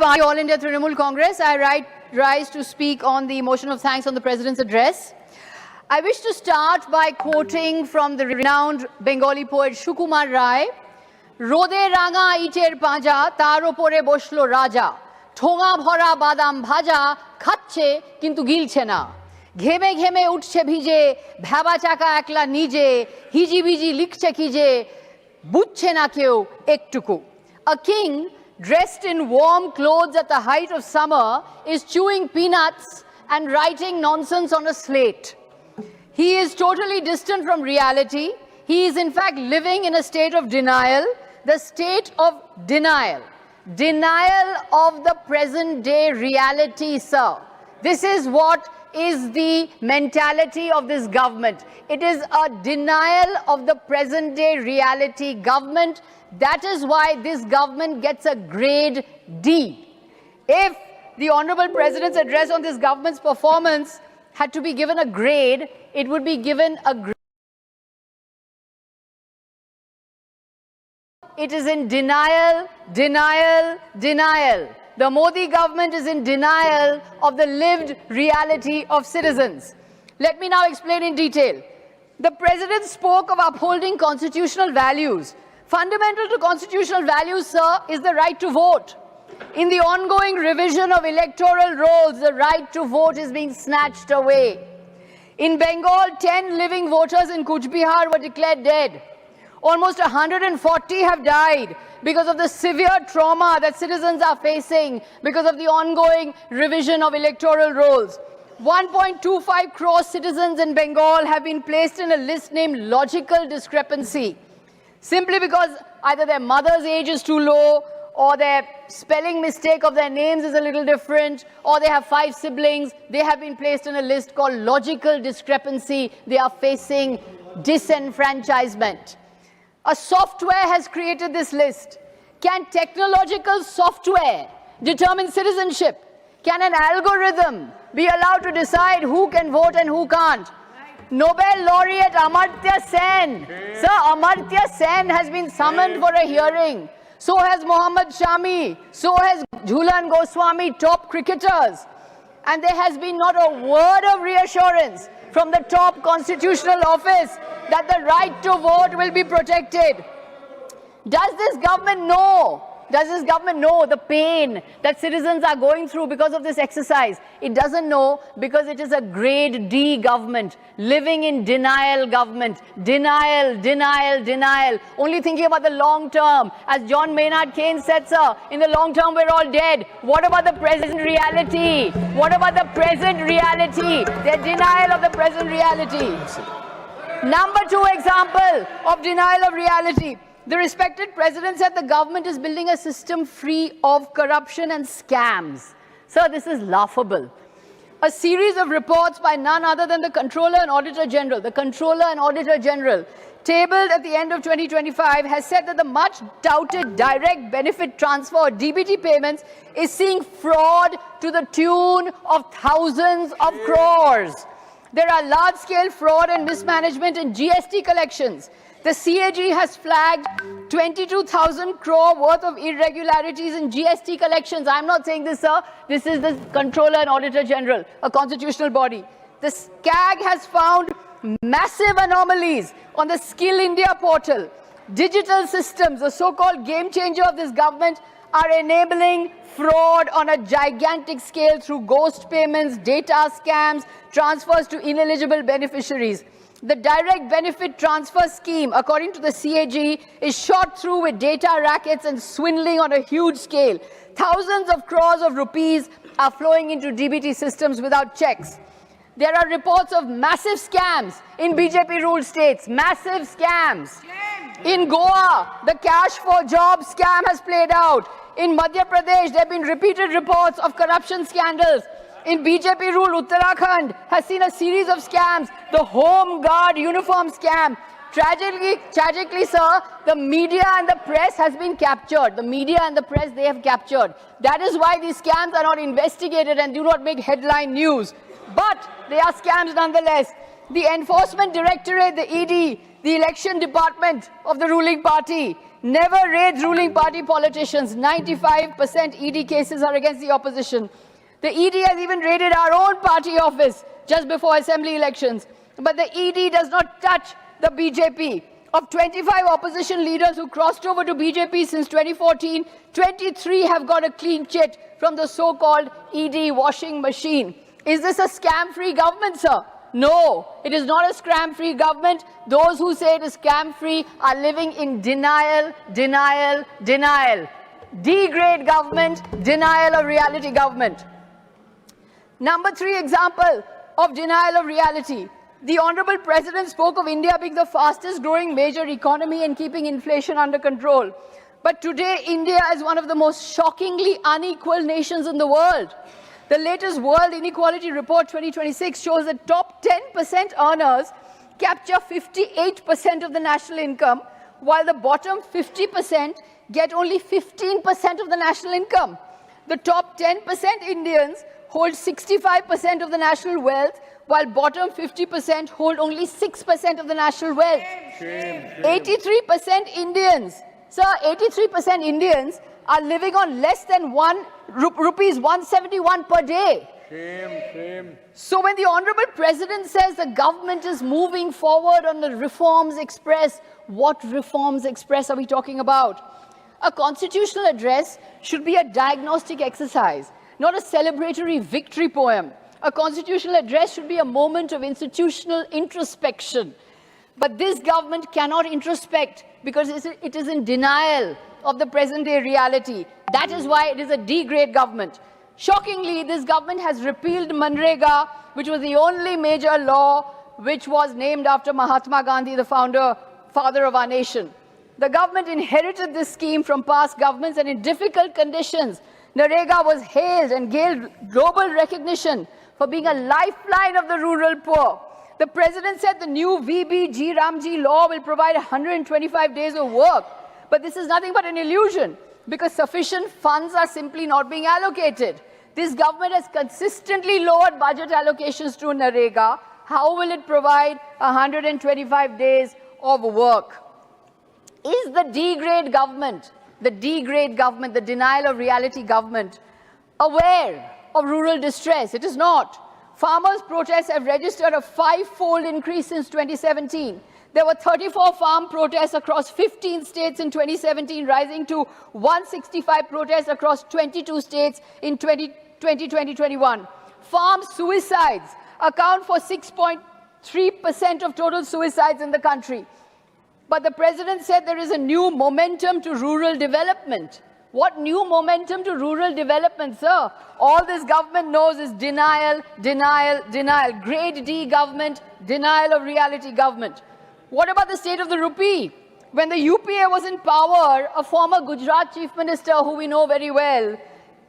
party, All India Trinamool Congress, I rise to speak on the motion of thanks on the President's address. I wish to start by quoting from the renowned Bengali poet Sukumar Rai, Rode ranga iter paja, tar opore boshlo raja, ঠোঙা ভরা বাদাম ভাজা খাচ্ছে কিন্তু গিলছে না ঘেমে ঘেমে উঠছে ভিজে ভেবা চাকা একলা নিজে হিজিবিজি লিখছে কি যে বুঝছে না কেউ একটুকু A king dressed in warm clothes at the height of summer is chewing peanuts and writing nonsense on a slate. He is totally distant from reality. He is in fact living in a state of denial, the state of denial. Denial of the present day reality, sir. This is what is the mentality of this government. It is a denial of the present day reality government. That is why this government gets a grade D. If the Honorable President's address on this government's performance had to be given a grade, it would be given a grade. It is in denial, denial, denial. The Modi government is in denial of the lived reality of citizens. Let me now explain in detail. The President spoke of upholding constitutional values. Fundamental to constitutional values, sir, is the right to vote. In the ongoing revision of electoral rolls, the right to vote is being snatched away. In Bengal, 10 living voters in Kuch Bihar were declared dead. Almost 140 have died because of the severe trauma that citizens are facing because of the ongoing revision of electoral rolls. 1.25 crore citizens in Bengal have been placed in a list named logical discrepancy, simply because either their mother's age is too low, or their spelling mistake of their names is a little different, or they have 5 siblings. They have been placed in a list called logical discrepancy. They are facing disenfranchisement. A software has created this list. Can technological software determine citizenship? Can an algorithm be allowed to decide who can vote and who can't? Nobel laureate Amartya Sen. Sir, Amartya Sen has been summoned for a hearing. So has Mohammad Shami. So has Jhulan Goswami, top cricketers. And there has been not a word of reassurance from the top constitutional office that the right to vote will be protected. Does this government know? Does this government know the pain that citizens are going through because of this exercise? It doesn't know because it is a grade D government, living in denial government. Denial, denial, denial. Only thinking about the long term. As John Maynard Keynes said, sir, in the long term we're all dead. What about the present reality? What about the present reality? Their denial of the present reality. Number 2 example of denial of reality. The respected President said the government is building a system free of corruption and scams. Sir, this is laughable. A series of reports by none other than the Controller and Auditor General, tabled at the end of 2025, has said that the much touted direct benefit transfer or DBT payments is seeing fraud to the tune of thousands of crores. There are large-scale fraud and mismanagement in GST collections. The CAG has flagged 22,000 crore worth of irregularities in GST collections. I'm not saying this, sir. This is the Controller and Auditor General, a constitutional body. The CAG has found massive anomalies on the Skill India portal. Digital systems, the so-called game changer of this government, are enabling fraud on a gigantic scale through ghost payments, data scams, transfers to ineligible beneficiaries. The direct benefit transfer scheme, according to the CAG, is shot through with data rackets and swindling on a huge scale. Thousands of crores of rupees are flowing into DBT systems without checks. There are reports of massive scams in BJP-ruled states, massive scams. In Goa, the cash for jobs scam has played out. In Madhya Pradesh, there have been repeated reports of corruption scandals. In BJP-ruled Uttarakhand has seen a series of scams. The Home Guard uniform scam. Tragically, sir, the media and the press has been captured. The media and the press, they have captured. That is why these scams are not investigated and do not make headline news. But they are scams nonetheless. The Enforcement Directorate, the ED, the election department of the ruling party, never raids ruling party politicians. 95% ED cases are against the opposition. The ED has even raided our own party office just before assembly elections. But the ED does not touch the BJP. Of 25 opposition leaders who crossed over to BJP since 2014, 23 have got a clean chit from the so-called ED washing machine. Is this a scam-free government, sir? No, it is not a scam-free government. Those who say it is scam-free are living in denial, denial, denial. D-grade government, denial of reality government. Number 3 example of denial of reality. The Honorable President spoke of India being the fastest growing major economy and keeping inflation under control. But today, India is one of the most shockingly unequal nations in the world. The latest World Inequality Report 2026 shows that top 10% earners capture 58% of the national income, while the bottom 50% get only 15% of the national income. The top 10% Indians hold 65% of the national wealth, while bottom 50% hold only 6% of the national wealth. 83% Indians, sir, 83% Indians are living on less than rupees 171 per day. Shame. So when the Honorable President says the government is moving forward on the Reforms Express, what Reforms Express are we talking about? A constitutional address should be a diagnostic exercise, not a celebratory victory poem. A constitutional address should be a moment of institutional introspection. But this government cannot introspect because it is in denial of the present-day reality. That is why it is a D-grade government. Shockingly, this government has repealed Manrega, which was the only major law which was named after Mahatma Gandhi, the father of our nation. The government inherited this scheme from past governments, and in difficult conditions, Narega was hailed and gained global recognition for being a lifeline of the rural poor. The president said the new VBG Ramji law will provide 125 days of work. But this is nothing but an illusion because sufficient funds are simply not being allocated. This government has consistently lowered budget allocations to Narega. How will it provide 125 days of work? Is the D-grade government, the denial of reality government, aware of rural distress? It is not. Farmers' protests have registered a 5-fold increase since 2017. There were 34 farm protests across 15 states in 2017, rising to 165 protests across 22 states in 2020-2021. Farm suicides account for 6.3% of total suicides in the country. But the president said there is a new momentum to rural development. What new momentum to rural development, sir? All this government knows is denial, denial, denial. Grade D government, denial of reality government. What about the state of the rupee? When the UPA was in power, a former Gujarat chief minister, who we know very well,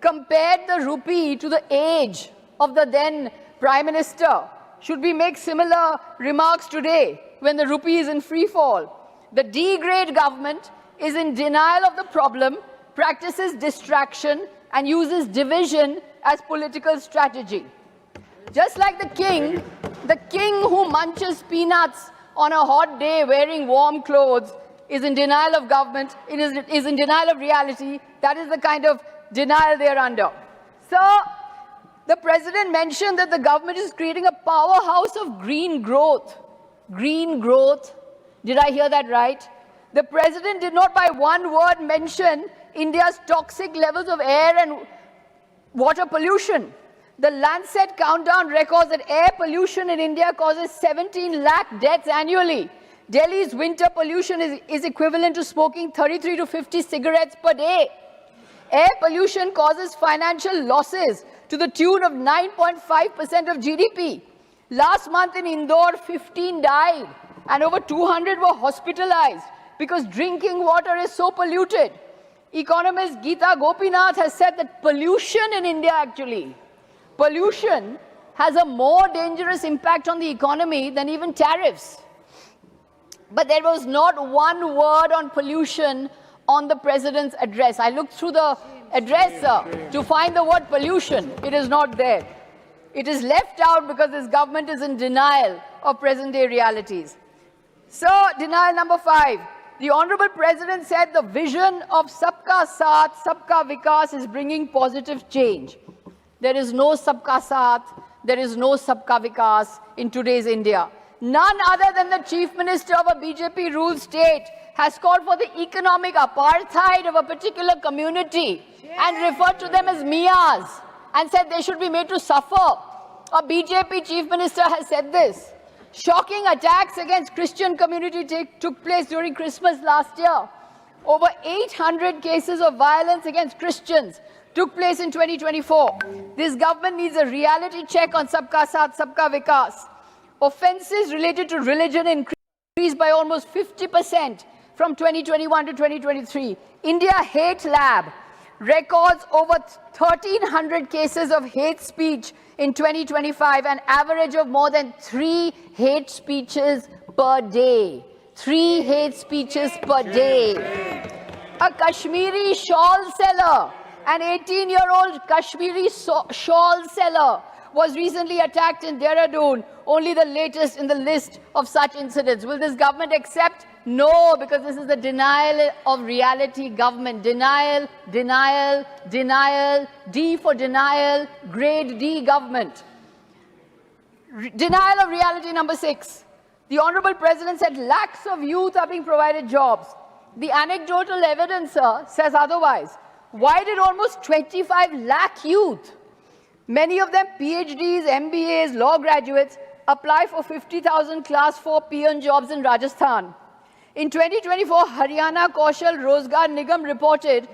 compared the rupee to the age of the then prime minister. Should we make similar remarks today when the rupee is in free fall? The D-grade government is in denial of the problem, practices distraction, and uses division as political strategy. Just like the king who munches peanuts on a hot day wearing warm clothes is in denial of government, is in denial of reality. That is the kind of denial they are under. So, the president mentioned that the government is creating a powerhouse of green growth. Green growth. Did I hear that right? The president did not by one word mention India's toxic levels of air and water pollution. The Lancet countdown records that air pollution in India causes 17 lakh deaths annually. Delhi's winter pollution is equivalent to smoking 33 to 50 cigarettes per day. Air pollution causes financial losses to the tune of 9.5% of GDP. Last month in Indore, 15 died and over 200 were hospitalized because drinking water is so polluted. Economist Geeta Gopinath has said that pollution in India pollution has a more dangerous impact on the economy than even tariffs. But there was not one word on pollution on the president's address. I looked through the address to find the word pollution. It is not there. It is left out because this government is in denial of present-day realities. So, denial number 5. The Honorable President said the vision of Sabka Saath, Sabka Vikas is bringing positive change. There is no Sabka Saath, there is no Sabka Vikas in today's India. None other than the Chief Minister of a BJP-ruled state has called for the economic apartheid of a particular community and referred to them as Miyas and said they should be made to suffer. A BJP Chief Minister has said this. Shocking attacks against Christian community took place during Christmas last year. Over 800 cases of violence against Christians took place in 2024. This government needs a reality check on Sabka Saath, Sabka Vikas. Offences related to religion increased by almost 50% from 2021 to 2023. India Hate Lab records over 1,300 cases of hate speech in 2025, an average of more than 3 hate speeches per day. 3 hate speeches per day. A Kashmiri shawl seller, an 18-year-old Kashmiri shawl seller, was recently attacked in Dehradun, only the latest in the list of such incidents. Will this government accept? No, because this is the denial of reality government. Denial, denial, denial, D for denial, grade D government. Denial of reality number 6. The Honorable President said lakhs of youth are being provided jobs. The anecdotal evidence, sir, says otherwise. Why did almost 25 lakh youth, many of them PhDs, MBAs, law graduates, apply for 50,000 Class 4 peon jobs in Rajasthan? In 2024, Haryana Kaushal Rozgar Nigam reported